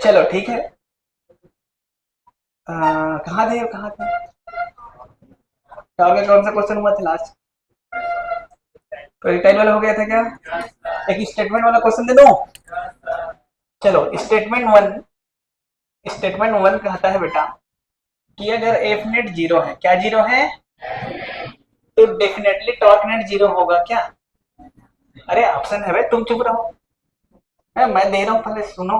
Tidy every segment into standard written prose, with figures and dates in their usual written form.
चलो ठीक है। कहाँ थे? टॉर्क का कौन सा क्वेश्चन हुआ था लास्ट? प्रोजेक्टाइल वाला हो गया था क्या? एक स्टेटमेंट वाला क्वेश्चन दे दो। चलो स्टेटमेंट वन कहता है बेटा कि अगर एफ नेट जीरो है, क्या जीरो है, तो डेफिनेटली टॉर्क नेट जीरो होगा क्या? अरे ऑप्शन है भाई, तुम चुप रहो। मैं दे रहा हूँ, पहले सुनो।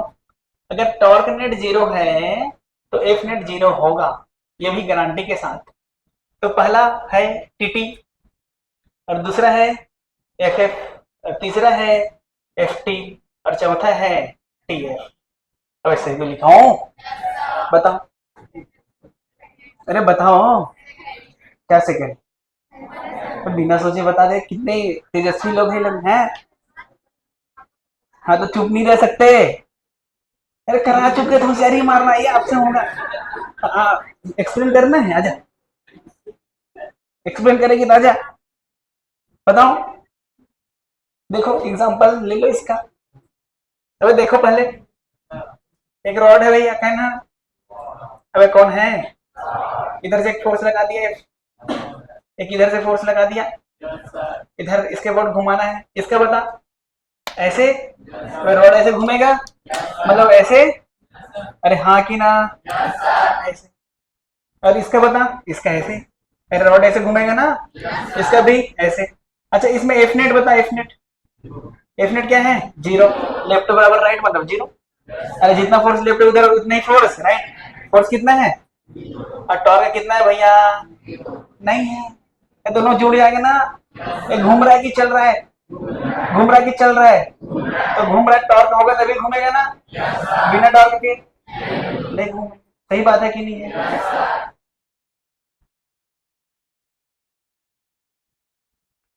अगर टॉर्क नेट जीरो है तो एफ नेट जीरो होगा, ये भी गारंटी के साथ। तो पहला है टीटी, और दूसरा है एफ एफ, और तीसरा है एफ टी, और चौथा है टी एफ। अब ऐसे भी लिखा हूँ, बताओ। अरे बताओ, क्या सेकेंड? तो बिना सोचे बता दे, कितने तेजस्वी लोग हैं। हाँ तो चुप नहीं रह सकते। अरे करा चुके तो होशियारी मारना, ये आपसे होगा। हाँ, एक्सप्लेन करना है, आजा। एक्सप्लेन करेगी तो आजा, बताओ। देखो एग्जांपल ले लो इसका। अबे देखो पहले, एक रॉड है भैया, कहना। अबे कौन है? इधर से एक फोर्स लगा दिया, एक इधर से फोर्स लगा दिया, इधर इसके बोर्ड घुमाना है, इसका बता। ऐसे रॉड ऐसे घूमेगा, मतलब ऐसे। अरे हाँ कि ना? ऐसे। और इसका बता, इसका ऐसे। अरे रॉड ऐसे घूमेगा ना, इसका भी ऐसे। अच्छा इसमें एफ नेट बता, एफ नेट। एफ नेट क्या है? जीरो। लेफ्ट बराबर राइट मतलब जीरो। अरे जितना फोर्स लेफ्ट उधर उतना ही फोर्स राइट। फोर्स कितना है? और टॉर्क कितना है भैया? नहीं है। ये दोनों जुड़ जाएंगे ना। ये घूम रहा है कि चल रहा है? घूम रहा है कि चल रहा है? तो घूम रहा है, टॉर्क होगा तभी घूमेगा ना। बिना टॉर्क के नहीं घूमे। सही बात है कि नहीं है?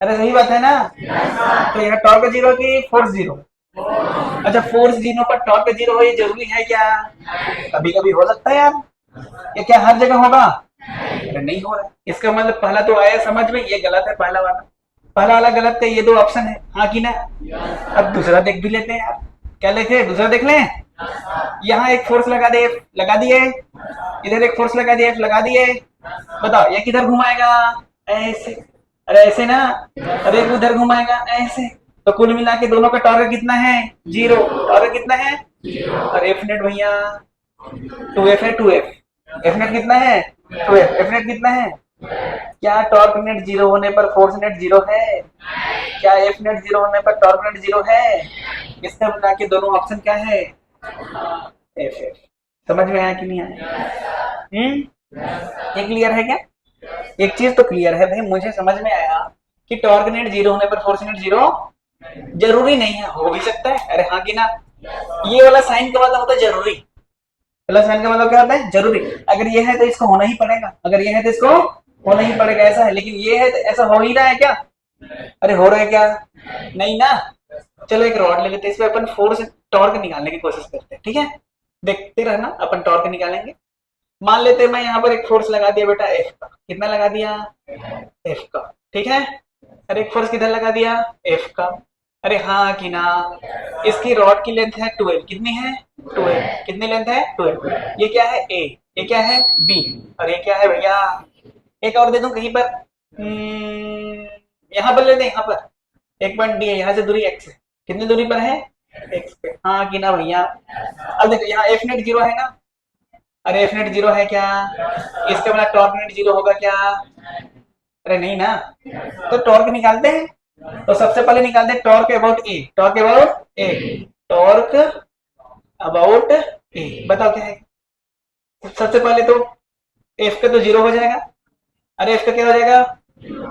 अरे सही बात है ना? तो यहाँ टॉर्क जीरो की फोर्स जीरो? अच्छा फोर्स जीरो पर टॉर्क जीरो हो, ये जरूरी है क्या? कभी कभी हो सकता है यार। ये क्या हर जगह होगा? अरे नहीं हो रहा। इसका मतलब पहला तो आया समझ में, ये गलत है पहला वाला। पहला वाला गलत है, ये दो ऑप्शन है, हाँ कि ना? अब दूसरा देख भी लेते हैं यार। क्या लेते, दूसरा देख लें। यहाँ एक फोर्स लगा दे, लगा दिए। इधर एक फोर्स लगा दिए, लगा दिए। बताओ ये किधर घुमाएगा? ऐसे। अरे ऐसे ना। अरे एक उधर घुमाएगा ऐसे। तो कुल मिला के दोनों का टॉर्क कितना है? जीरो। टॉर्क कितना है? और एफ नेट भैया टू एफ है, टू एफ। एफ नेट कितना है? To F. एफ नेट कितना है? क्या टॉर्क नेट जीरो होने पर फोर्स नेट जीरो है? क्या एफ नेट जीरो होने पर टॉर्क नेट जीरो है? इससे मिला के दोनों ऑप्शन क्या है? F F. समझ में आया कि नहीं आया? ये क्लियर है क्या? एक चीज तो क्लियर है भाई, मुझे समझ में आया कि टॉर्क नेट जीरो होने पर फोर्स नेट जीरो जरूरी नहीं है, हो भी सकता है। अरे हाँ कि ना? ये वाला साइन का मतलब होता है जरूरी। प्लस साइन का मतलब क्या होता है? जरूरी। अगर ये है तो इसको होना ही पड़ेगा, अगर ये है तो इसको होना ही पड़ेगा, ऐसा है। लेकिन ये है तो ऐसा हो ही रहा है क्या? अरे हो रहा है क्या? नहीं ना। चलो एक रॉड ले लेते हैं, इस पे अपन फोर्स टॉर्क निकालने की कोशिश करते हैं, ठीक है? देखते रहना, अपन टॉर्क निकालेंगे। मान लेते हैं मैं यहाँ पर एक फोर्स लगा दिया बेटा, एफ का। कितना लगा दिया? एफ का। ठीक है। अरे एक फोर्स किधर लगा दिया? एफ का। अरे हाँ कि ना? इसकी रॉड की लेंथ है 12, कितनी है? 12। कितनी लेंथ है? 12। ये क्या है? ए। ये क्या है? बी। और ये क्या है भैया? एक और दे दूं कहीं पर? यहाँ पर ले दे, यहाँ पर एक पॉइंट डी है, यहाँ से दूरी एक्स है। कितनी दूरी पर है? एक्स पे। हाँ कि ना भैया? अब देखो यहाँ एफ नेट जीरो है ना। अरे एफ नेट जीरो है क्या? इसके बाद टॉर्क नेट जीरो होगा क्या? अरे नहीं ना। तो टॉर्क निकालते हैं, तो सबसे पहले निकालते हैं torque about A. Torque about A. Torque about A, बताओ क्या है? सबसे पहले तो एफ का तो जीरो हो जाएगा। अरे एफ का क्या हो जाएगा?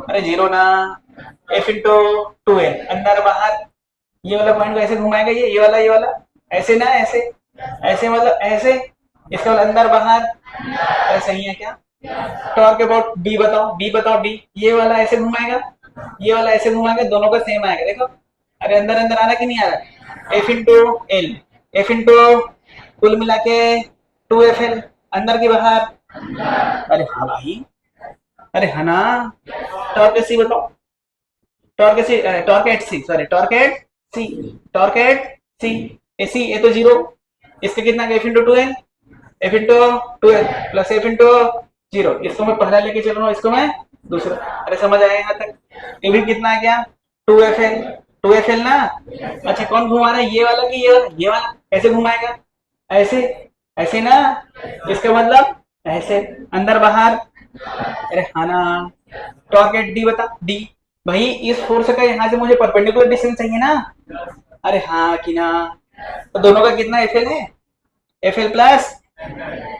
अरे जीरो ना। एफ इंटू टू एल, अंदर बाहर। ये वाला पॉइंट को ऐसे घुमाएगा, ये वाला ऐसे ना, ऐसे। ऐसे मतलब ऐसे। इसका मतलब अंदर बाहर। ऐसे ही है क्या? टॉर्क अबाउट बी बताओ, बी बताओ, बी। ये वाला ऐसे घुमाएगा, ये वाला ऐसे घुमाएगा, दोनों का सेम आएगा, देखो। अरे अंदर अंदर आ रहा कि नहीं आ रहा? F into L. F into कुल मिला के टू एफ एल, अंदर की बाहर। अरे हाँ भाई। अरे है ना? टॉर्क सी बताओ। Torque C, torque at C, sorry torque at C. Torque at C. A C, ये तो जीरो। इसका कितना F into two N, F into two N plus F into zero, इसको मैं पहला लेके चल रहा हूँ, इसको मैं दूसरा। अरे समझ आया यहाँ तक? ये भी कितना आ गया, two F L, two F L ना। अच्छा कौन घुमा रहा है, ये वाला कि ये वाला? ये वाला। कैसे घुमाएगा? ऐसे, ऐसे ना, इसका मतलब ऐसे अंदर बाहर। अरे हाँ ना, टॉर्क एट डी बता, डी भाई इस फोर्स का यहाँ से मुझे परपेंडिकुलर डिस्टेंस चाहिए ना। अरे हाँ कि ना, तो दोनों का कितना एफ एल है, एफ एल प्लस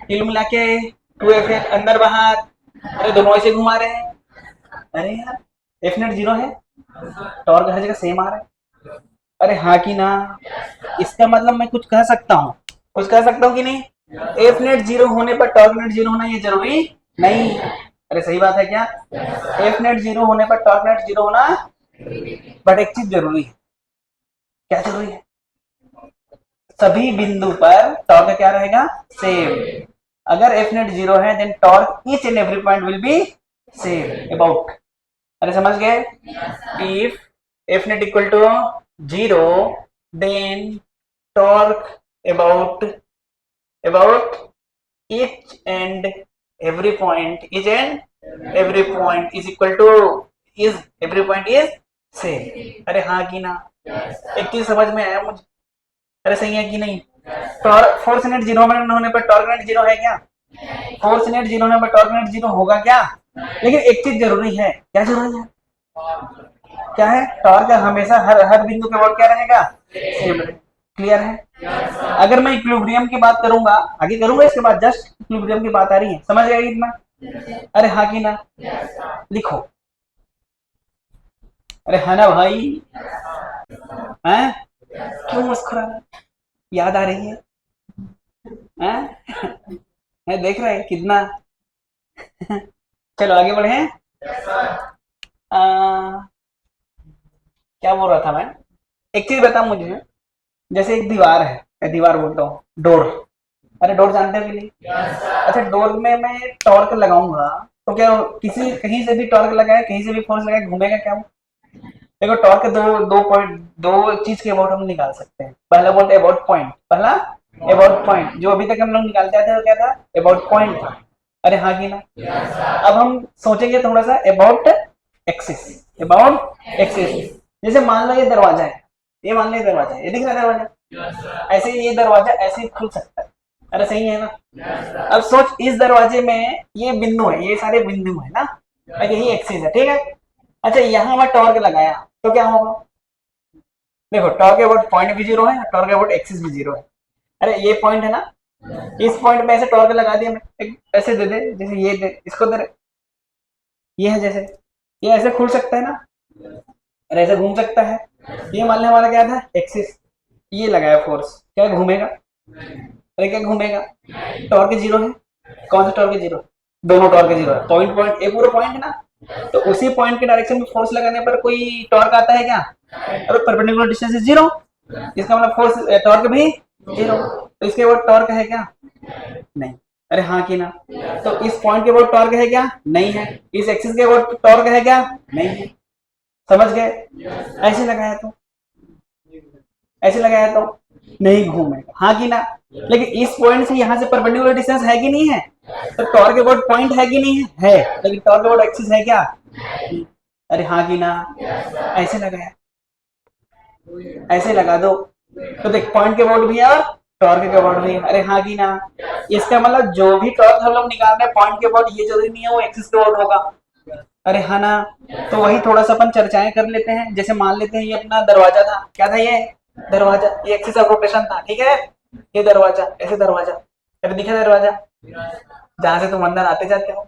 हिल मिला के टू एफ एल अंदर बाहर। अरे दोनों ऐसे घुमा रहे हैं। अरे यार एफ नेट जीरो है, टॉर्क हर जगह सेम आ रहा है। अरे हाँ कि ना, इसका मतलब मैं कुछ कह सकता हूँ, कुछ कह सकता हूँ कि नहीं? एफ नेट जीरो होने पर टॉर्क नेट जीरो होना ये जरूरी नहीं है। अरे सही बात है क्या? एफ नेट जीरो होने पर टॉर्क नेट जीरो होना, बट एक चीज जरूरी है। क्या जरूरी है? सभी बिंदु पर टॉर्क क्या रहेगा, सेम। अगर एफ नेट जीरो है then torque each and every point will be same about. अरे समझ गए? If F net equal to zero then torque about each and every point, each and every point is equal to, is every point is same। अरे हाँ कि ना? एक चीज समझ में आया मुझे? अरे सही है कि नहीं? फोर्स नेट जीरो होने पर टॉर्क नेट जीरो है क्या? फोर्स नेट जीरो होने पर टॉर्क नेट जीरो होगा क्या? लेकिन एक चीज जरूरी है। क्या जरूरी है? क्या है? टॉर्क हमेशा हर बिंदु के बाद क्या रहेगा, सेम। क्लियर है? अगर मैं इक्विलिब्रियम की बात करूंगा, आगे करूंगा इसके बाद, जस्ट इक्विलिब्रियम की बात आ रही है, समझ गए इतना? अरे हाँ कि ना? लिखो। अरे है ना भाई? हैं? क्यों मुस्कुरा रहे? याद आ रही है? हैं? देख रहे हैं कितना? चलो आगे बढ़े। क्या बोल रहा था मैं? एक चीज बता मुझे, जैसे एक दीवार है, मैं दीवार बोलता हूँ, डोर। अरे डोर जानते हो कि नहीं? अच्छा डोर में मैं टॉर्क लगाऊंगा तो क्या किसी कहीं से भी टॉर्क लगाए, कहीं से भी फोर्स लगाए, घूमेगा क्या वो? देखो टॉर्क के दो पॉइंट, दो चीज के अबाउट हम निकाल सकते हैं। पहला बोलते हैं अबाउट पॉइंट, पहला अबाउट पॉइंट, जो अभी तक हम लोग निकालते आते हैं क्या था, अबाउट पॉइंट था। अरे हाँ कि ना? अब हम सोचेंगे थोड़ा सा अबाउट एक्सिस, अबाउट एक्सिस। जैसे मान लो ये दरवाजा है, ये मान लो ये दरवाजा है, ये दिख रहा है दरवाजा, ऐसे ये दरवाजा ऐसे ही खुल सकता है। अरे सही है ना? अब सोच इस दरवाजे में ये बिंदु है, ये सारे बिंदु है ना, यही एक्सिस है, ठीक है? अच्छा यहाँ मैं टॉर्क लगाया तो क्या होगा? देखो टॉर्क अबाउट पॉइंट भी जीरो है, टॉर्क अबाउट एक्सिस भी जीरो है। अरे ये पॉइंट है ना, इस पॉइंट पे ऐसे टॉर्क लगा दिया मैं, ऐसे दे दे, जैसे ये दे, इसको दे, ये है जैसे, ये ऐसे खुल सकता है ना, अरे ऐसे घूम सकता है। ये मान लें हमारा क्या था, एक्सिस, ये लगाया फोर्स, क्या घूमेगा? अरे क्या घूमेगा? टॉर्क जीरो है। कौन सा टॉर्क जीरो? दोनों टॉर्क जीरो है। पॉइंट पॉइंट, ये पूरा पॉइंट है ना, तो उसी पॉइंट के डायरेक्शन में फोर्स लगाने पर कोई टॉर्क आता है क्या? अरे परपेंडिकुलर डिस्टेंस इज जीरो, इसका मतलब फोर्स टॉर्क भी जीरो, तो इसके बाद टॉर्क है क्या? नहीं। अरे हाँ कि ना? तो इस पॉइंट के बाद टॉर्क है क्या? नहीं है। इस एक्सिस के बाद टॉर्क है क्या? नहीं है। समझ गए? ऐसे लगाया तो, ऐसे लगाया तो नहीं घूमेगा, हाँ कि ना? लेकिन इस पॉइंट से यहाँ से परपेंडिकुलर डिस्टेंस है कि नहीं है? तो टॉर्क अबाउट पॉइंट है कि नहीं है? लेकिन टॉर्क अबाउट एक्सिस है क्या? अरे हाँ कि ना? ऐसे लगाया, ऐसे लगा दो तो देख पॉइंट के अबाउट भी है और टॉर्क के अबाउट भी है। अरे हाँ कि ना? इसका मतलब जो भी टॉर्क हम लोग निकाल रहे हैं पॉइंट के अबाउट, ये जरूरी नहीं है वो एक्सिस के अबाउट होगा। अरे हाँ ना? तो वही थोड़ा सा अपन चर्चाएं कर लेते हैं। जैसे मान लेते हैं ये अपना दरवाजा था, क्या था ये? दरवाजा, ये एक्सिस ऑफ रोटेशन था, ठीक है? ये दरवाजा, ऐसे दरवाजा, अरे दिखा दरवाजा जहां से तुम अंदर आते जाते हो।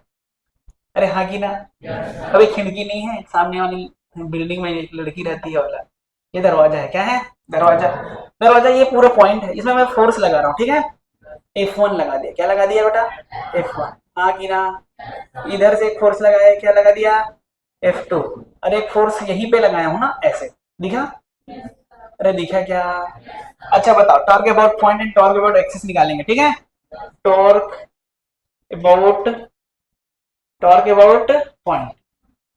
अरे हाँ कि ना? अभी खिड़की नहीं है, सामने वाली बिल्डिंग में एक लड़की रहती है वाला, ये दरवाजा है, क्या है? दरवाजा। दरवाजा ये पूरा पॉइंट है, इसमें मैं फोर्स लगा रहा हूँ, ठीक है? F1 लगा दिया, क्या लगा दिया बेटा? F1। हाँ कि ना? इधर से एक फोर्स लगाया, क्या लगा दिया? F2। अरे एक फोर्स यहीं पे लगाया हूँ ना, ऐसे दिखा? अरे दिखा क्या? अच्छा बताओ, torque about point and torque about axis निकालेंगे, ठीक है? Torque about, torque about point,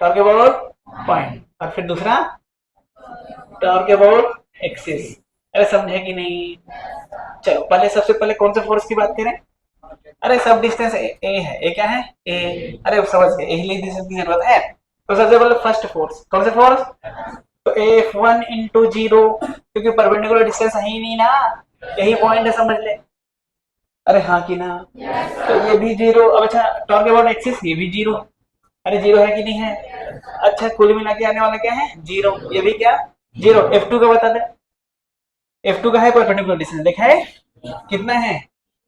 torque about point, और फिर दूसरा टॉर्क अबाउट एक्सिस। अरे समझे कि नहीं? चलो पहले सबसे पहले कौन से फोर्स की बात करें? अरे सब डिस्टेंस ए है, ए क्या है? ए। अरे समझ गए, ए डिस्टेंस की जरूरत है। तो सबसे पहले फर्स्ट फोर्स, कौन से फोर्स? तो F1 इंटू 0, क्योंकि परपेंडिकुलर डिस्टेंस है ही नहीं ना, यही पॉइंट है, समझ ले। अरे हाँ कि ना? तो ये भी 0। अब अच्छा, टॉर्क अबाउट एक्सिस, ये भी 0। अरे 0 है कि नहीं है? अच्छा, कुल मिला के आने वाला क्या है? 0। ये भी क्या? 0। F2 का बता दे। F2 का है परपेंडिकुलर डिस्टेंस, देखा है कितना है?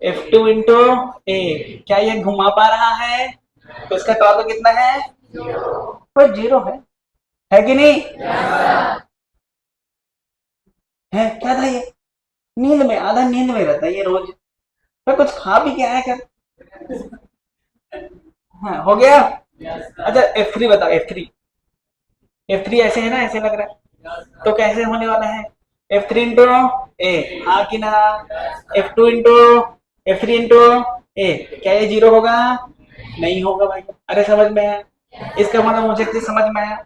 F2 इंटू ए। क्या ये घुमा पा रहा है? तो इसका टॉर्क कितना है? पर 0 है कि नहीं? है क्या था ये? नींद में, आधा नींद में रहता है ये रोज। तो कुछ खा भी क्या है क्या? हाँ हो गया। अच्छा F3 बताओ, F3। F3 ऐसे है ना, ऐसे लग रहा है, तो कैसे होने वाला है? F3 इंटू ए, हाँ कि ना? F2 इंटू F3 इंटू ए, क्या ये 0 होगा? नहीं होगा भाई। अरे समझ में आया? इसका मतलब मुझे समझ में आया।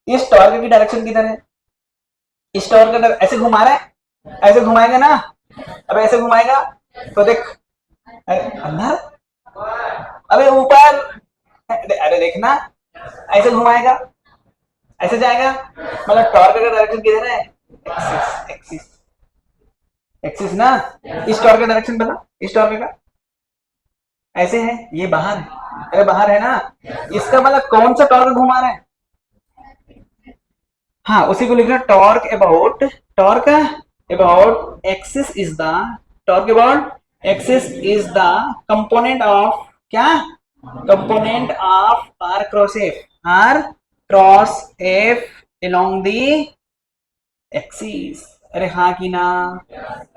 इस टॉर्क की डायरेक्शन किधर है? इस टॉर्क का ऐसे घुमा रहा है, ऐसे घुमाएगा ना। अब ऐसे घुमाएगा तो देख, अरे अंदर, अबे ऊपर, अरे देखना, ऐसे घुमाएगा, ऐसे जाएगा, मतलब टॉर्क का डायरेक्शन किधर है? एक्सिस, एक्सिस, एक्सिस ना। इस टॉर्क का डायरेक्शन बता, इस टॉर्क का ऐसे है, ये बाहर, अरे बाहर है ना। इसका मतलब कौन सा टॉर्क घुमा रहा है? हाँ उसी को लिखना, torque about axis is the, torque about axis is the component of क्या? Component of R cross F, R cross F along the axis. अरे हाँ कि ना?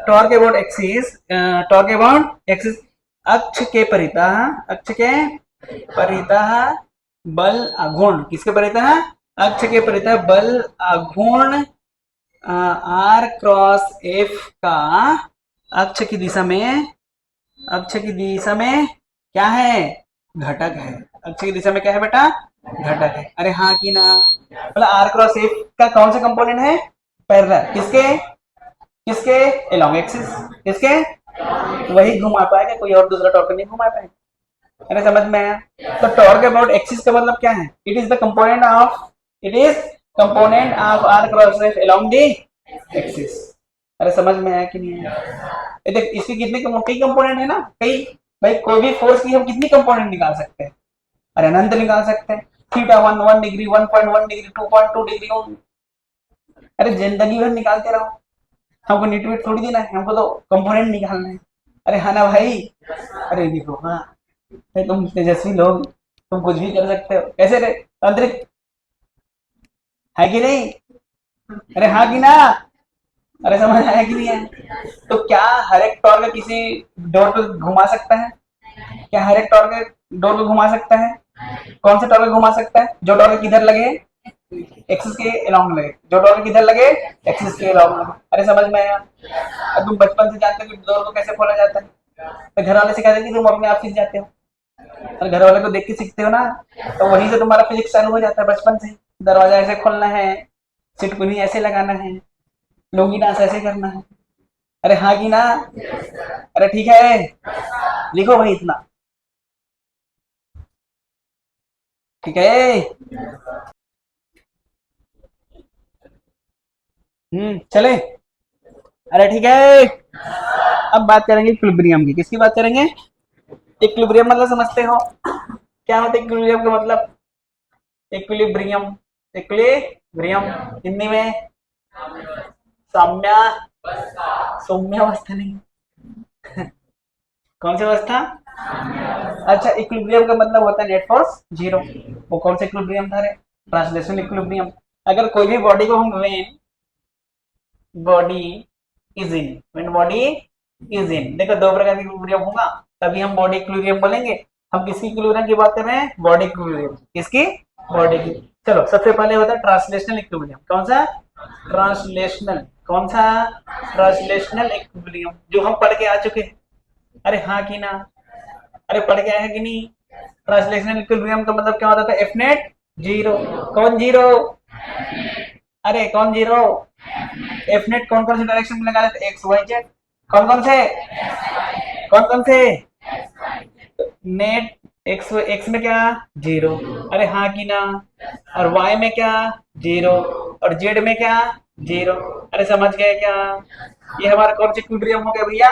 Torque about axis, torque about axis, अक्ष के परितः, अक्ष के परितः बल आघूर्ण, किसके परितः? अक्ष के परितः बल आघूर्ण आर क्रॉस एफ का अक्ष की दिशा में, अक्ष की दिशा में क्या है? घटक है। अक्ष की दिशा में क्या है बेटा? घटक है। अरे हाँ कि ना? मतलब आर क्रॉस एफ का कौन सा कंपोनेंट है? पैरेलल, किसके? किसके? एलोंग एक्सिस, किसके? वही घुमा पाएगा, कोई और दूसरा टॉर्क नहीं घुमा पाएगा। अरे समझ में आया? तो टॉर्क अबाउट एक्सिस का मतलब क्या है? It is the component of, it is component of R cross F along the axis. अरे समझ में आया कि नहीं आया? देख इसके कितने कई कंपोनेंट है ना, कई। भाई कोई भी फोर्स की हम कितनी कंपोनेंट निकाल सकते हैं? अरे अनंत निकाल सकते हैं। थीटा 1 डिग्री, 1.1 डिग्री, 2.2 डिग्री, अरे जिंदगी भर निकालते रहो, हमको नीट थोड़ी देना है, हमको तो कंपोनेंट निकालना है। अरे हाँ ना भाई? अरे देखो, हाँ तुम तेजस्वी लोग, तुम कुछ भी कर सकते हो, कैसे रे तांत्रिक, है कि नहीं? अरे हाँ कि ना? अरे समझ आया कि नहीं है? तो क्या हर एक टॉर्क किसी डोर को घुमा सकता है? क्या हर एक टॉर्क डोर को घुमा सकता है? कौन सा टॉर्क घुमा सकता है? जो टॉर्क किधर लगे? एक्सिस के अलोंग लगे। जो डोर किधर लगे? एक्सिस के अलोंग लगे। अरे समझ में आया? अब तुम बचपन से जानते हो कि डोर को कैसे खोला जाता है, तो घर वाले सिखा देते, तुम अपने आप सीख जाते हो, और घर वाले को देख के सीखते हो ना, तो वहीं से तुम्हारा फिजिक्स चालू हो जाता है बचपन से। दरवाजा ऐसे खोलना है, सिटकुनी ऐसे लगाना है, लोगी डांस ऐसे करना है। अरे हाँ कि ना? अरे ठीक है, लिखो भाई इतना, ठीक है? चले। अरे ठीक है, अब बात करेंगे इक्विलिब्रियम की। किसकी बात करेंगे? इक्विलिब्रियम मतलब समझते हो क्या होता है इक्विलिब्रियम का मतलब? इक्विलिब्रियम, इक्विलिब्रियम हिंदी में साम्य, सौम्य अवस्था नहीं, कौन सी अवस्था? अच्छा, इक्विलिब्रियम का मतलब होता है नेट फोर्स 0। वो कौन सा इक्विलिब्रियम था रे? Translational equilibrium. अगर कोई भी बॉडी को हम when body is in, when body is in, देखो दो प्रकार की इक्विलिब्रियम होगा, तभी हम बॉडी इक्विलिब्रियम बोलेंगे। हम किसकी इक्विलिब्रियम की बात कर रहे हैं? Body equilibrium. किसकी? बॉडी की। चलो सबसे पहले होता है ट्रांसलेशनल इक्विलिब्रियम। कौन सा? ट्रांसलेशनल। कौन सा? ट्रांसलेशनल इक्विलिब्रियम, जो हम पढ़ के आ चुके हैं। अरे हाँ कि ना? अरे पढ़ के आया है कि नहीं? ट्रांसलेशनल इक्विलिब्रियम का मतलब क्या होता था? F net 0। कौन 0? अरे कौन जीरो? एफ नेट कौन कौन से डायरेक्शन में लगा लेते? X Y Z. कौन कौन से? कौन कौन से? नेट एक्स एक्स में क्या? जीरो। अरे हाँ कि ना? और वाई में क्या? जीरो। और जेड में क्या? जीरो। अरे समझ गए क्या? ये हमारा कौन सा इक्विलिब्रियम हो गया भैया?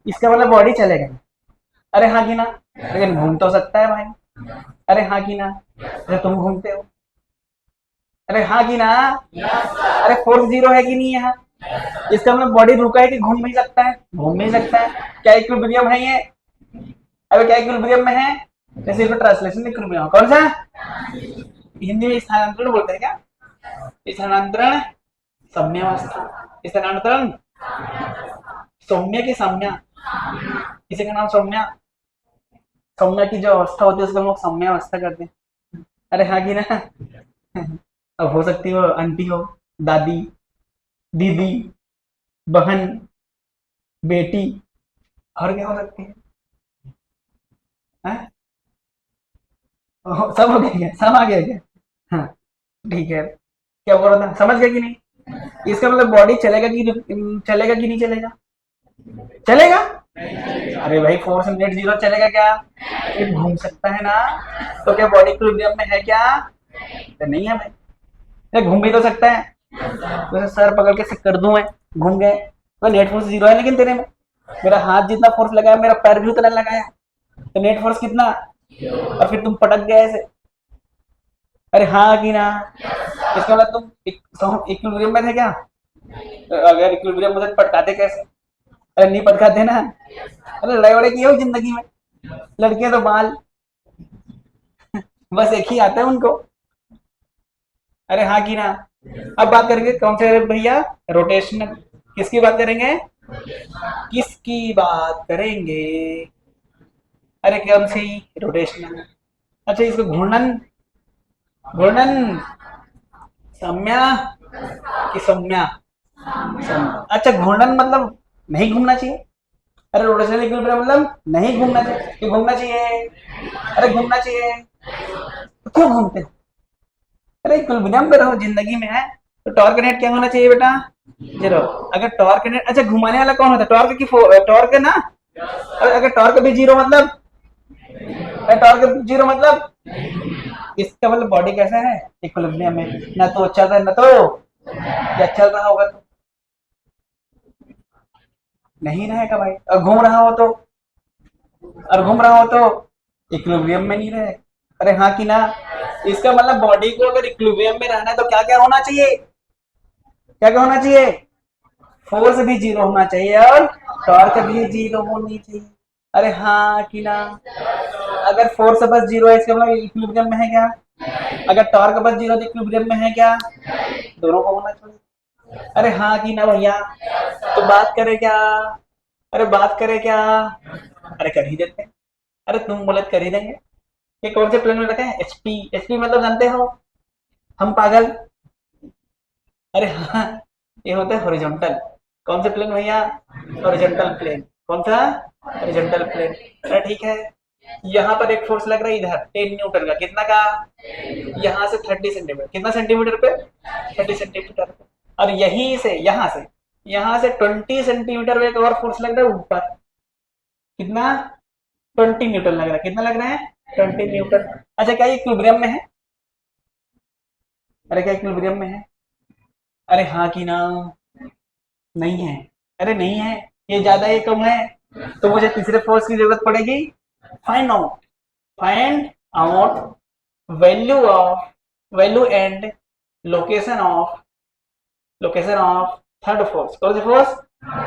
इसका मतलब बॉडी चलेगा। अरे हाँ कि ना? लेकिन घूम तो सकता है भाई। अरे हाँ कि ना? अरे तुम घूमते हो। अरे हाँ कि ना? अरे फोर्स जीरो है कि नहीं यहाँ? इसका मतलब बॉडी रुका है कि घूम नहीं सकता है? घूम नहीं सकता है। क्या इक्विलिब्रियम है ये? अबे क्या इक्विलिब्रियम में है? जैसे इसको ट्रांसलेशन इक्विलिब्रियम कौन सा? हिंदी में स्थानांतरण बोलते हैं क्या? स्थानांतरण साम्यावस्था। स्थानांतरण सौम्य की साम्या। इसी का नाम सौम्या। सौम्या की जो अवस्था होती है उसको हम लोग साम्यावस्था करते हैं। अरे हाँ कि ना? अब हो सकती हो आंटी हो, दादी, दीदी, बहन, बेटी, और क्या हो सकती है? हैं? सब हो गया क्या? सब आ गया क्या? हाँ ठीक है। क्या बोल रहा था, समझ गया कि नहीं? इसका मतलब बॉडी चलेगा चलेगा कि नहीं चलेगा? चलेगा। अरे भाई फोर्स नेट जीरो चलेगा क्या? ये घूम सकता है ना? तो क्या बॉडी इक्विलिब्रियम में है क्या? तो नहीं है भाई। ये घूम भी तो सकता है। वैसे सर पकड़ के कर दूं मैं, घूम गए तो नेट फोर्स जीरो है, लेकिन तेरे में मेरा हाथ जितना फोर्स लगाया मेरा पैर भी उतना लगाया, तो नेट फोर्स कितना? और फिर तुम पटक गए ऐसे। अरे हाँ कि ना? इसका मतलब तुम इक्विलिब्रियम में थे क्या? तो अगर इक्विलिब्रियम में थे तो पटकाते कैसे? अरे नहीं पटकाते ना। अरे लड़ाई वड़ाई की हो जिंदगी में? लड़कियां तो बाल बस एक ही आता है उनको। अरे हाँ कि ना? अब बात करेंगे कौन से भैया? रोटेशनल। किसकी बात करेंगे? किसकी बात करेंगे? अरे कौन सी? रोटेशनल। अच्छा इसको घूर्णन, घूर्णन सम्या की सम्या? अच्छा घूर्णन मतलब नहीं घूमना चाहिए। अरे रोटेशनल इक्विलिब्रियम मतलब नहीं घूमना चाहिए कि घूमना चाहिए? अरे घूमना चाहिए। तो क्यों घूमते हो? अरे इक्विलिब्रियम पे रहो, जिंदगी में है। तो टॉर्क नेट क्या होना चाहिए बेटा? जीरो। अगर टॉर्क नेट, अच्छा घुमाने वाला कौन होता है? टॉर्क की टॉर्क है ना? अगर टॉर्क भी जीरो मतलब, टॉर्क जीरो मतलब इसका मतलब बॉडी कैसा है? इक्विलिब्रियम में, ना तो चल रहा है ना तो या चल रहा होगा तो नहीं रहेगा भाई। और घूम रहा हो तो, और घूम रहा हो तो इक्विलिब्रियम में नहीं रहे। अरे हाँ कि ना? इसका मतलब बॉडी को अगर इक्विलिब्रियम में रहना है तो क्या क्या होना चाहिए? क्या क्या होना चाहिए? फोर्स भी जीरो होना चाहिए और टॉर्क भी जीरो होनी चाहिए। अरे हाँ कि ना? अगर फोर्स बस जीरो है इसका मतलब इक्विलिब्रियम में है क्या? अगर टॉर्क बस जीरो तो इक्विलिब्रियम में है क्या? दोनों को होना चाहिए। अरे हाँ कि ना भैया? तो बात करें क्या? अरे बात करें क्या? अरे कर ही देते हैं। अरे तुम बोले तो कर ही देंगे। ये कौन से प्लेन में रखे हैं? एचपी। एचपी मतलब जानते हो? हम पागल। अरे हाँ, ये होता है हॉरिजॉन्टल। कौन से प्लेन भैया? Horizontal plane. कौन सा? Horizontal plane. अरे ठीक है। यहाँ पर एक फोर्स लग रहा है इधर 10 न्यूटन का, कितना का? यहाँ से 30 सेंटीमीटर, कितना सेंटीमीटर पे? 30 सेंटीमीटर पे। और यहीं से यहाँ से 20 सेंटीमीटर पे एक और फोर्स लग रहा है ऊपर। कितना? 20 न्यूटन लग रहा है। कितना लग रहा है? 20 न्यूटन। अच्छा क्या ये इक्विलिब्रियम में है? अरे क्या इक्विलिब्रियम में है? अरे हाँ कि ना? नहीं है। अरे नहीं है। ये ज्यादा ये कम है। तो मुझे तीसरे फोर्स की जरूरत पड़ेगी। Find out, find out value of, value and location of, location of third force. कौन सी force?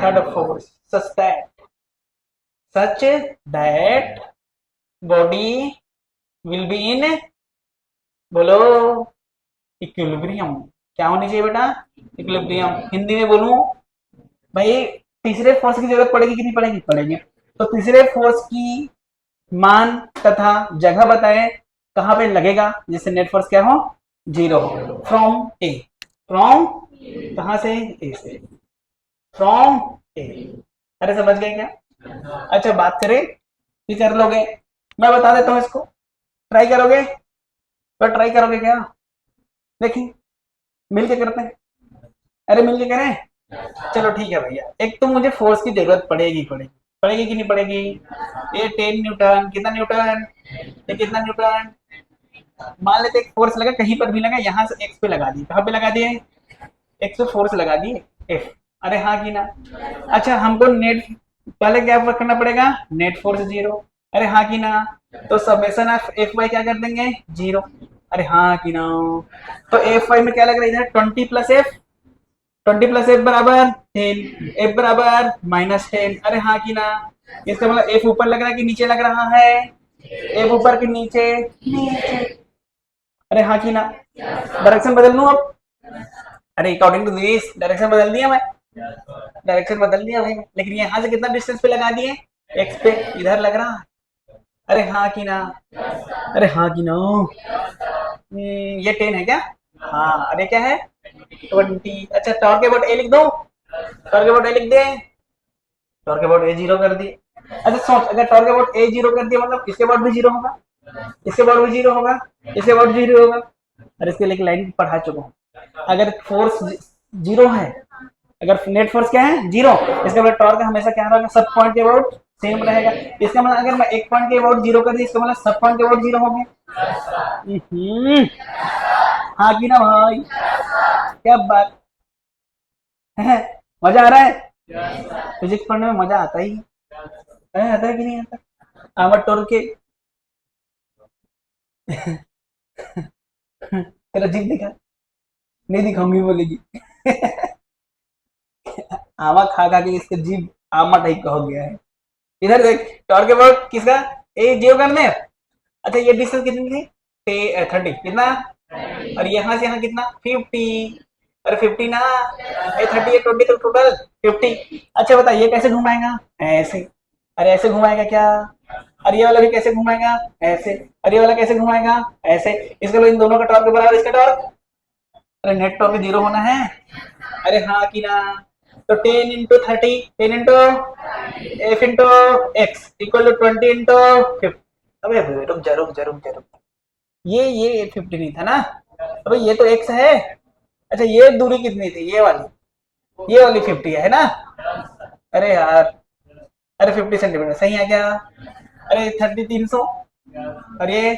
Third force. Such that body will be in, बोलो, इक्विलिब्रियम। क्या होनी चाहिए बेटा? इक्विलिब्रियम। हिंदी में बोलूं भाई? तीसरे फोर्स की जरूरत पड़ेगी कि नहीं पड़ेगी? पड़ेगी। तो तीसरे फोर्स की मान तथा जगह बताएं कहां पे लगेगा जिससे नेट फोर्स क्या हो? जीरो हो। फ्रॉम ए, फ्रॉम कहां से? ए से, फ्रॉम ए। अरे समझ गए क्या? अच्छा बात करें, ये कर लोगे? मैं बता देता हूं इसको, ट्राई करोगे? तो ट्राई करोगे क्या? देखिए मिल के करते हैं, अरे मिल के करें, चलो ठीक है भैया। एक तो मुझे फोर्स की जरूरत पड़ेगी कि नहीं पड़ेगी? ये 10 न्यूटन, कितना न्यूटन, ये कितना न्यूटन। मान लेते एक फोर्स लगा, कहीं पर भी लगा, यहाँ से एक्स पे लगा दिए, कहाँ पे लगा दिए, एक्स पे फोर्स लगा दिए, एफ। अरे हाँ कि ना? अच्छा हमको नेट पहले क्या करना पड़ेगा, नेट फोर्स जीरो। अरे हाँ कि ना? तो समेशन ऑफ एफ वाई क्या कर देंगे, जीरो। अरे हाँ कि ना? तो एफ वाई में क्या लग रहा है इधर, 20 प्लस एफ, 20 प्लस एफ बराबर 10, एफ बराबर -10। अरे हाँ कि ना? इसका मतलब एफ ऊपर लग रहा है कि नीचे लग रहा है, एफ ऊपर कि नीचे, नीचे। अरे हाँ कि ना? डायरेक्शन बदल लूं अब, अरे अकॉर्डिंग टू दिस डायरेक्शन बदल दिया मैं, डायरेक्शन बदल दिया भाई, लेकिन यहाँ से कितना डिस्टेंस पे लगा दिए, एक्स पे, इधर लग रहा है। अरे हाँ कि ना? अरे हाँ कि ना? ये 10 है क्या? हाँ, अरे क्या है, 20। अच्छा टॉर्क अबाउट ए लिख दो, टॉर्क अबाउट ए लिख दे, टॉर्क अबाउट ए जीरो कर दिए। अच्छा सोच, अगर टॉर्क अबाउट ए जीरो कर दिया मतलब इसके बाद भी जीरो होगा, इसके बाद भी जीरो होगा, इसके बाद जीरो होगा। और इसके लिए एक लाइन पढ़ा चुका हूँ, अगर फोर्स जीरो है, अगर नेट फोर्स क्या है, जीरो, इसका मतलब टॉर्क हमेशा क्या रहेगा, सब पॉइंट के अबाउट सेम रहेगा। इसका मतलब अगर मैं एक पॉइंट के अबाउट जीरो कर दी, इसका मतलब सब पॉइंट के अबाउट जीरो हो गया। हाँ कि ना भाई, क्या बात है, मजा आ रहा है? फिजिक्स पढ़ने में मजा आता ही है, आता है कि नहीं आता? आमर टोर के तेरा जीप दिखा, नहीं दिखाऊंगी बोलेगी। आमा खा खा के इसका जीभ आमा टाइप का हो गया है। इधर देख, टॉर्क अबाउट किसका, ए जीरो करने। अच्छा ये डिस्टेंस कितनी थी, 30, कितना, और यहाँ से यहाँ कितना, 50। अरे 50 ना, ये 30 है, 20 तो टोटल 50। अच्छा बता ये कैसे घुमाएगा, ऐसे। अरे ऐसे घुमाएगा क्या? और ये वाला भी कैसे घुमाएगा, ऐसे। और ये वाला कैसे घुमाएगा, ऐसे। इसका इन दोनों का टॉर्क बराबर इसका टॉर्क, अरे नेट टॉर्क जीरो होना है। अरे हाँ कि ना? तो 10 into 30, 10 into F into X equal to 20 into 50। अबे रुक जा रुक जा रुक जा रुक, ये 50 नहीं था ना, अबे ये तो एक्स है। अच्छा ये दूरी कितनी थी, ये वाली 50 है ना? अरे यार, अरे 50 सेंटीमीटर सही है क्या? अरे 30 300, और ये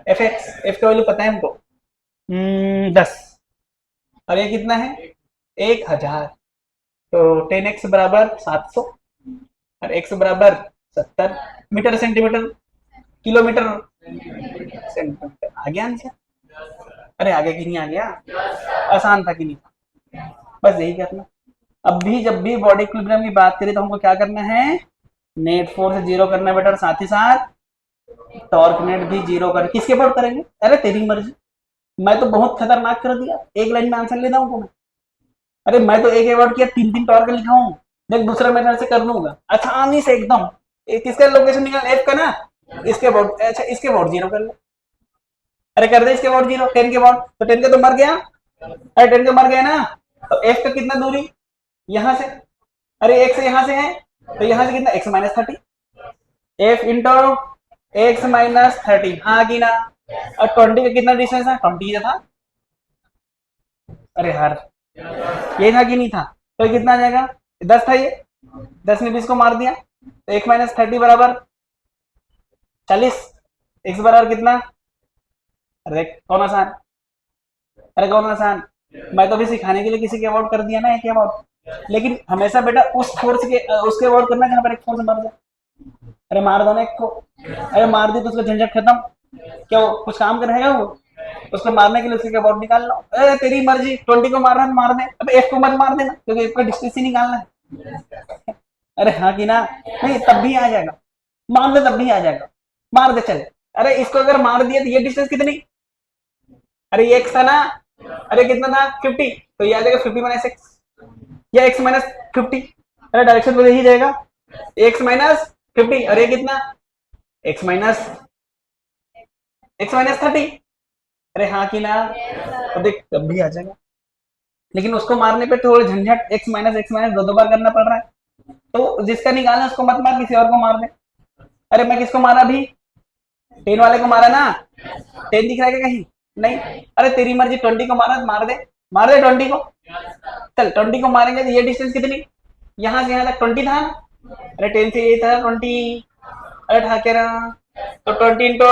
एफ एक्स, एफ का वैल्यू पता है हमको, 10। और ये कितना है, 1000। तो 10x बराबर 700, और x बराबर 70 मीटर सेंटीमीटर किलोमीटर सेंटीमीटर। आ गया आंसर? अरे आगे की नहीं आ गया, आसान था कि नहीं था, बस यही करना। अब भी जब भी बॉडी इक्विलिब्रियम की बात करें तो हमको क्या करना है, नेट फोर्स जीरो करना है बेटा, और साथ ही साथ टॉर्क नेट भी जीरो कर, किसके ऊपर करेंगे, अरे तेरी मर्जी। मैं तो बहुत खतरनाक कर दिया, एक लाइन में आंसर लेता हूँ। अरे मैं तो एक अवार्ड किया, 3 टॉर्क लिखा हूँ, देख दूसरा मेथड से कर लूंगा आसानी से एकदम। किसका लोकेशन निकाल, एफ का ना, इसके अबाउट, अच्छा इसके अबाउट जीरो कर ले। अरे कर दे इसके अबाउट जीरो, 10 के अबाउट, तो 10 का तो मर गया, अरे 10 का मर गया ना। तो एफ का कितना दूरी, यहाँ से, अरे एक से यहाँ से है, तो यहाँ से कितना, x-30, एफ इंटू x-30, हाँ की ना? और 20 का कितना डिस्टेंस है, 20 था। अरे यार ये था कि नहीं था, तो कितना आ जाएगा, 10 था ये, 10 ने 20 को मार दिया, तो x-30 बराबर 40, x बराबर कितना, अरे कौन आसान, अरे कौन आसान, मैं तो भी सिखाने के लिए किसी के अवार्ड कर दिया ना, एक अवार्ड। लेकिन हमेशा बेटा उस फोर्स के उसके अवार्ड करना जहाँ पर एक फोर्स मर जाए। अरे मार दो ना एक को, अरे मार दी तो उसका झंझट खत्म, क्या वो कुछ काम कर रहेगा वो, उसको मारने के लिए उसके अबाउट निकाल लो। अरे तेरी मर्जी, 20 को मार रहा है मार दे, अब एफ को मत मार देना क्योंकि एफ का डिस्टेंस ही निकालना है। अरे हाँ कि ना? नहीं तब भी आ जाएगा, मार दे तब भी आ जाएगा, मार दे चल। अरे इसको अगर मार दिया तो ये डिस्टेंस कितनी, अरे ये एक्स था ना, अरे कितना था 50, तो ये आ जाएगा 50 माइनस एक्स, या एक्स माइनस 50। अरे डायरेक्शन तो यही जाएगा, एक्स माइनस 50, और ये कितना, एक्स माइनस 30। अरे हाँ कि ना? तो देख तब भी आ जाएगा, लेकिन उसको मारने पे थोड़ा झंझट, एक्स माइनस दो बार करना पड़ रहा है। तो जिसका निकालना उसको मत मार, किसी और को मार दे। अरे मैं किसको मारा अभी, 10 वाले को मारा ना, 10 दिख रहा है क्या कहीं, नहीं, अरे तेरी मर्जी, 20 को मारा, मार दे 20 को। चल 20 को मारेंगे तो ये डिस्टेंस कितनी, यहाँ से यहाँ तक 20 था ना, अरे 10 से ये था 20, अरे था क्या रहा, तो 20 इंटू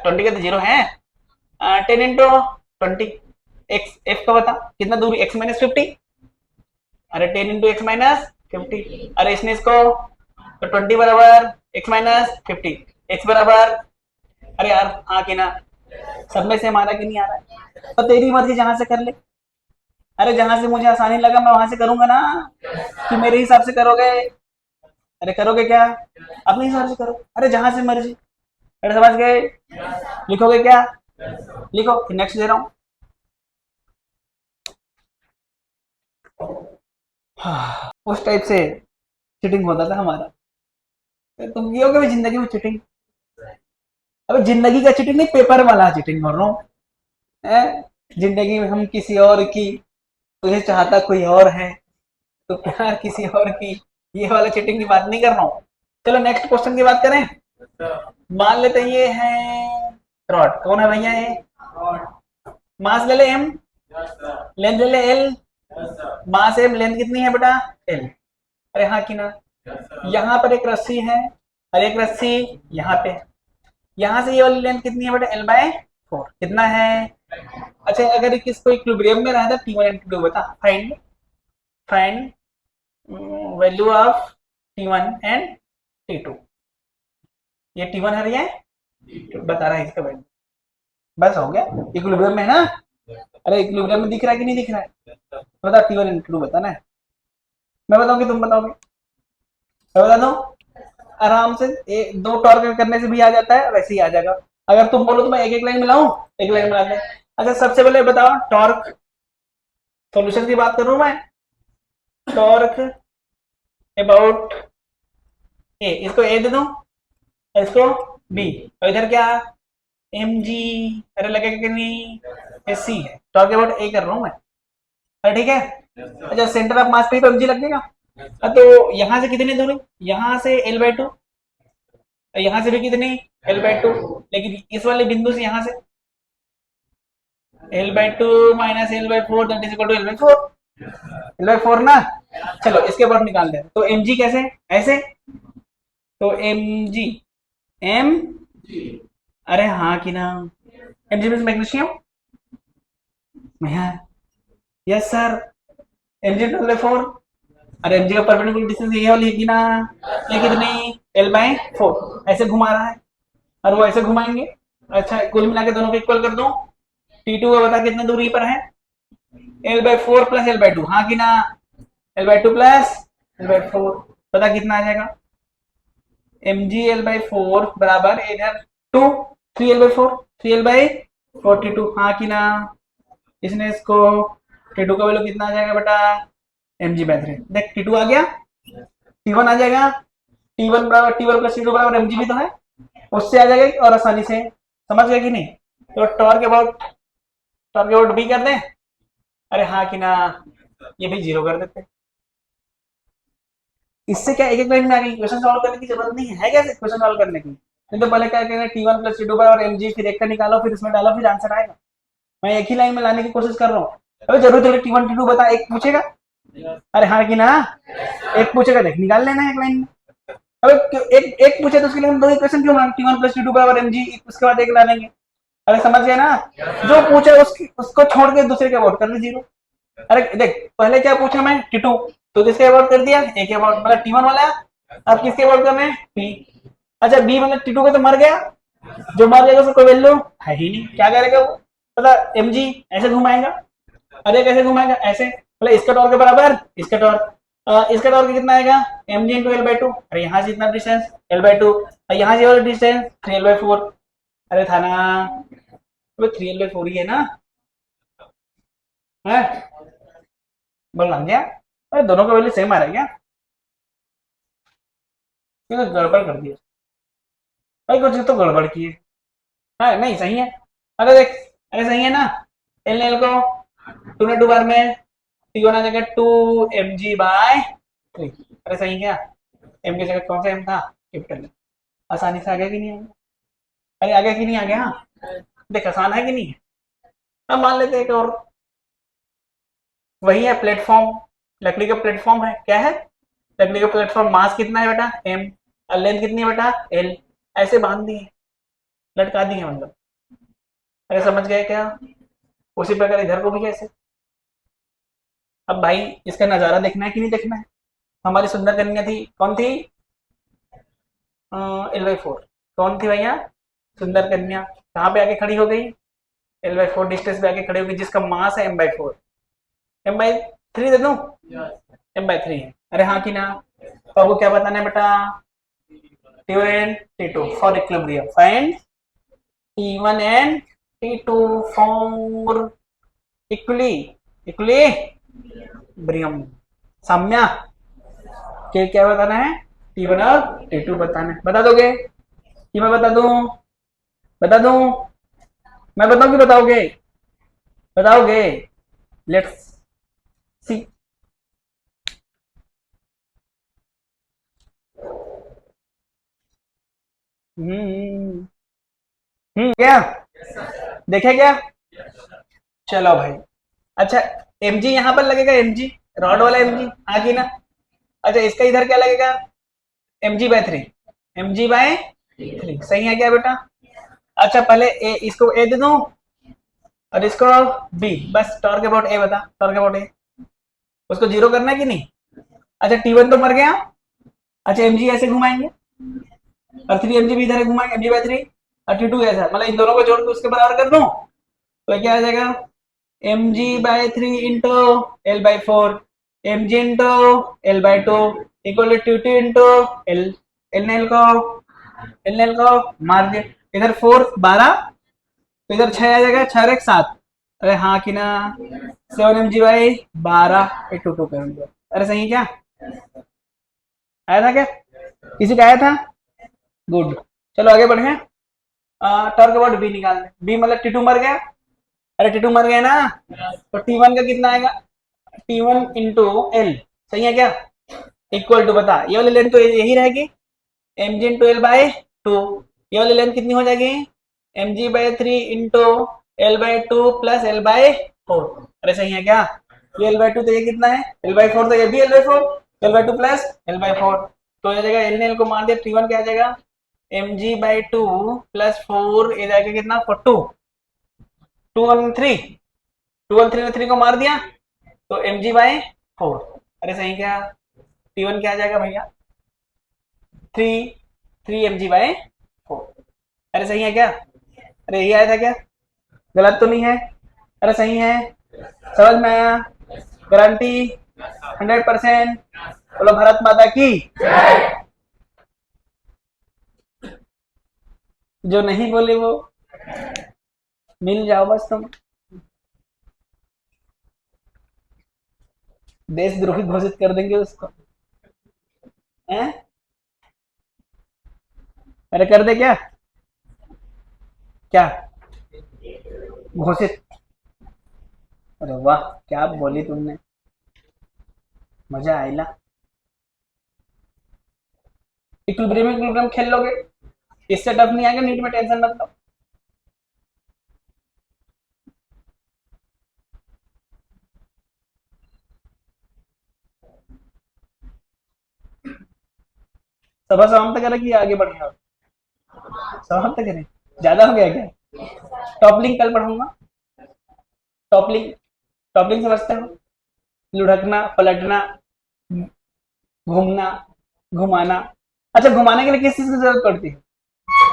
20 का तो 0 है, 10 इंटू 20, एक्स एफ का बता कितना दूर, एक्स माइनस 50, अरे 10 इंटू एक्स माइनस 50, अरे इसने इसको, तो 20 बराबर एक्स माइनस 50, एक्स बराबर, अरे यार हाँ कि ना, सब में से हमारा कि नहीं आ रहा है, तो तेरी मर्जी जहां से कर ले, अरे जहां से मुझे आसानी लगा मैं वहां से करूंगा ना, कि मेरे हिसाब से करोगे, अरे करोगे क्या, अपने हिसाब से करो, अरे जहां से मर्जी, अरे समझ गए, लिखोगे क्या, लिखो, नेक्स्ट दे रहा हूं। उस टाइप से चीटिंग होता था हमारा, तो तुम किए हो कभी जिंदगी में चीटिंग, अबे जिंदगी का चीटिंग नहीं, पेपर वाला चीटिंग बोल रहा हूँ, जिंदगी में हम किसी और की, तुझे चाहता कोई और है, तो प्यार किसी और की, ये वाला चीटिंग की बात नहीं कर रहा हूँ। चलो नेक्स्ट क्वेश्चन की बात करें, मान लेते हैं ये है रॉड, कौन है भैया ये, मास ले ले m, लेंथ ले ले l, मास m, लेंथ कितनी है बेटा l, अरे हाँ कि ना, यहाँ पर एक रस्सी है और एक रस्सी यहाँ पे, यहाँ से ये वाली लेंथ कितनी है बेटा l/4, कितना है, अच्छा अगर किसको इक्विलिब्रियम में रहता T1 एंड T2 बता, find value of T1 and T2, ये T1 है, ये बता रहा है इसका वैल्यू, बस हो गया, इक्विलिब्रियम में है ना, अरे इक्विलिब्रियम में दिख रहा है कि नहीं दिख रहा है, बता T1 एंड T2 बताना है, मैं बताऊंगी तुम बताओगे, मैं बता दूं, आराम से दो टॉर्क करने से भी आ जाता है, वैसे ही आ जाएगा, अगर तुम बोलो तो मैं एक एक लाइन मिलाऊं, एक लाइन मिला दे। अच्छा सबसे पहले बताओ टॉर्क, सॉल्यूशन की बात कर रहा हूं मैं, टॉर्क अबाउट ए, इसको ए दे दूं, इसको बी, और इधर क्या एम जी, अरे लगेगा कि नहीं, ये सी है, टॉर्क अबाउट ए कर रहा हूं मैं, अरे ठीक है, अच्छा सेंटर ऑफ मास पे तो एम जी लगेगा, तो यहाँ से कितनी दूरी, यहाँ से l/2, यहाँ से भी कितनी l/2, लेकिन इस वाले बिंदु से यहाँ से l/2 minus l/4 that is equal to l/4 ना, चलो इसके बाद निकाल दे, तो mg कैसे, ऐसे, तो mg m, अरे हाँ कि ना, mg means magnesium, yes sir, mg l/4, अरे mg का परपेंडिकुलर डिस्टेंस ये वाली है ना, ये कितनी l/4, ऐसे घुमा रहा है और वो ऐसे घुमाएंगे, अच्छा कुल मिला के दोनों को इक्वल कर दो, T2 का बता कितने दूरी पर है, l/4 प्लस l/2, हाँ कि ना, l/2 प्लस l/4, पता कितना आ जाएगा, mg l/4 बराबर इधर 2, 3l/4, 3l/42, हाँ कि ना, इसने इसको T2 का वैल्यू कितना आ जाएगा बेटा, mg/3, देख T2 आ गया, T1 आ जाएगा, T1 बराबर T1 प्लस T2 बराबर mg भी तो है, उससे आ जाएगा और आसानी से, समझ गए कि नहीं, तो टॉर्क अबाउट बी कर दें, अरे हाँ कि ना, ये भी 0 कर देते, इससे क्या एक एक लाइन में आगे क्वेश्चन सॉल्व करने की जरूरत नहीं है, कैसे क्वेश्चन सॉल्व करने की, नहीं तो पहले क्या करेंगे T1 प्लस T2 और mg, फिर एक का निकालो, फिर इसमें डालो, फिर आंसर आएगा, मैं एक ही लाइन में लाने की कोशिश कर रहा हूँ, अभी जरूर थोड़ी T1 T2 बता, एक पूछेगा, अरे हाँ कि ना, एक पूछेगा देख निकाल लेना एक लाइन में, अबे एक पूछे तो उसके लिए हम दो इक्वेशन क्यों बनाएंगे, T1 प्लस T2 बराबर mg, उसके बाद एक ला लेंगे, अरे समझ गए ना, जो पूछे उसको छोड़ के दूसरे के अबाउट कर ली 0, अरे देख पहले क्या पूछा मैं T2, तो किसके अबाउट कर दिया, ए के अबाउट, मतलब T1 वाला, अब किसके अबाउट करना है P, अच्छा B मतलब T2 का तो मर गया, जो मर जाएगा उसको कोई वैल्यू है ही नहीं, क्या करेगा वो, पता mg ऐसे घुमाएगा, अरे कैसे घुमाएगा, ऐसे, मतलब इसका टॉर्क के बराबर इसका टॉर्क कितना आएगा, mg इंटू l/2, अरे यहाँ से इतना डिस्टेंस l/2, यहाँ से वाला डिस्टेंस 3l/4, अरे था ना, 3l/4 ही है ना, है बोल लग गया, अरे दोनों का वैल्यू सेम आ रहा है क्या, तो गड़बड़ कर दिया भाई, कुछ तो गड़बड़ की है, हाँ नहीं सही है, अरे देख, अरे सही है ना, एल को 2 ने 2 बार में T1 आ जाएगा 2mg/3, अरे सही क्या, m की जगह कौन सा m था, कैपिटल, आसानी से आ गया कि नहीं आ गया, अरे आ गया कि नहीं आ गया, देख आसान है कि नहीं है। अब मान लेते हैं कि और वही है प्लेटफॉर्म, लकड़ी का प्लेटफॉर्म है, क्या है लकड़ी का प्लेटफॉर्म, मास कितना है बेटा m, और लेंथ कितनी है बेटा l, ऐसे बांध दिए, लटका दिए मतलब। अरे समझ गए क्या? उसी प्रकार इधर को भी ऐसे। अब भाई इसका नजारा देखना है कि नहीं देखना है? हमारी सुंदर कन्या थी, कौन थी? L/4। कौन थी भैया? सुंदर कन्या। कहाँ पे आके खड़ी हो गई? L/4 डिस्टेंस पे आके खड़ी हो गई, जिसका मास है m/4। m/3 दे दूं? m/3 है। अरे हाँ कि ना? तो आपको क्या बताना है बेटा? T1 and T2 for equilibrium, find T1 and T2 for equilibrium. Samya के क्या बताना है? T1 और T2 बताना है। बता दोगे कि मैं बता दूं? बता दूं? मैं बताऊं कि बताओगे? बताओगे? Let's see. क्या देखे क्या? चलो भाई। अच्छा mg यहाँ पर लगेगा, mg रॉड वाला mg आगे ना। अच्छा इसका इधर क्या लगेगा? mg/3, mg/3 सही है क्या बेटा? अच्छा पहले ए, इसको a दे दूं और इसको b, बस टॉर्क अबाउट a बता, टॉर्क अबाउट a। उसको जीरो करना है कि नहीं? अच्छा T1 तो मर गया। अच्छा mg ऐसे घुमाएंगे और 3mg भी इधर घुमाएंगे, mg/3 और T2 ऐसा, मतलब इन दोनों को जोड़ के उसके बराबर कर दूं तो क्या आ जाएगा? mg/3 into l/4, mg into l/2 equal to T2 into l। L को मार दिया, इधर 4 12 तो इधर 6 आ जाएगा, 6 और 1 7। अरे हाँ कि ना? 7mg/12 टू टू कर दिया। अरे सही है क्या? आया था क्या? किसी का आया था? गुड। चलो आगे बढ़े। टॉर्क अबाउट बी निकालने, बी मतलब T2 मर गया। अरे T2 मर गया ना, तो T1 का कितना आएगा? T1 इंटू एल, सही है क्या? इक्वल टू बता, ये वाली लेंथ तो यही रहेगी, mg इंटू l/2। ये वाली लेंथ कितनी हो जाएगी? mg/3 into l/2 plus l/4। अरे सही है क्या? ये l/2 तो ये कितना है? l/4 तो ये भी l/4, l/2 प्लस l/4 तो ये जाएगा, एल ने एल को मान दिया, T1 क्या आ जाएगा? mg/2 प्लस 4 ये जाएगा कितना? 2 213, 213 ने 3 को मार दिया तो mg/4। अरे सही क्या? T1 क्या आ जाएगा भैया? 3 mg/4। अरे सही है क्या? अरे यही आया था क्या? गलत तो नहीं है? अरे सही है, समझ में आया? गारंटी 100%। बोलो भारत माता की। जो नहीं बोले वो मिल जाओ बस तुम। देशद्रोही घोषित कर देंगे उसको, हैं? अरे कर दे क्या? क्या घोषित? अरे वाह क्या बोली तुमने, मजा आयला। इक्विलिब्रियम खेल लोगे, इससे टफ नहीं आएगा नीट में, टेंशन मत लो। सभा समाप्त करें कि आगे बढ़े? समाप्त करें? ज्यादा हो गया क्या? टॉप लिंक कल पढ़ाऊंगा। टॉप लिंक, टॉप लिंक समझते हो? लुढ़कना, पलटना, घूमना, घुमाना। अच्छा घुमाने के लिए किस चीज की जरूरत पड़ती है?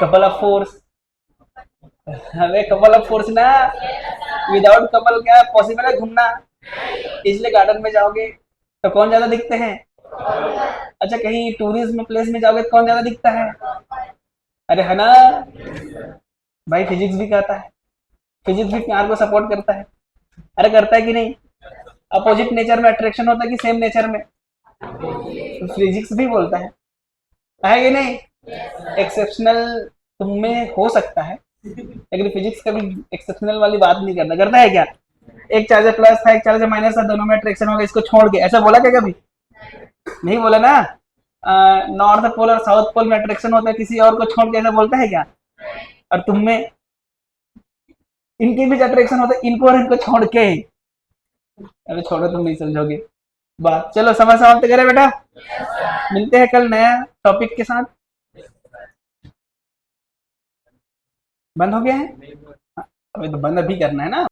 Couple of force. अरे कपल ऑफ फोर्स ना, विदाउट कपल क्या पॉसिबल है घूमना? इसलिए गार्डन में जाओगे तो कौन ज्यादा दिखते हैं? अच्छा कहीं टूरिज्म प्लेस में जाओगे तो कौन ज्यादा दिखता है? अरे है ना भाई, फिजिक्स भी कहता है, फिजिक्स भी प्यार को सपोर्ट करता है। अरे करता है कि नहीं? अपोजिट नेचर में अट्रैक्शन होता है कि सेम नेचर में? तो फिजिक्स भी बोलता है कि नहीं? एक्सेप्शनल तुम में हो सकता है, लेकिन फिजिक्स कभी एक्सेप्शनल वाली बात नहीं करता। करता है क्या? एक चार्जर प्लस था, एक चार्जर माइनस था, दोनों में अट्रैक्शन होगा, इसको छोड़ के, ऐसा बोला क्या कभी? नहीं बोला ना। नॉर्थ पोल और साउथ पोल में अट्रैक्शन होता है, किसी और को छोड़ के ऐसा बोलता है क्या? और तुम में इनके बीच अट्रैक्शन होता है, इनको और इनको छोड़ के। अरे छोड़ो, तुम नहीं समझोगे बात। चलो समय समाप्त करें बेटा, मिलते हैं कल नया टॉपिक के साथ। बंद हो गया है? अभी तो बंद अभी करना है ना।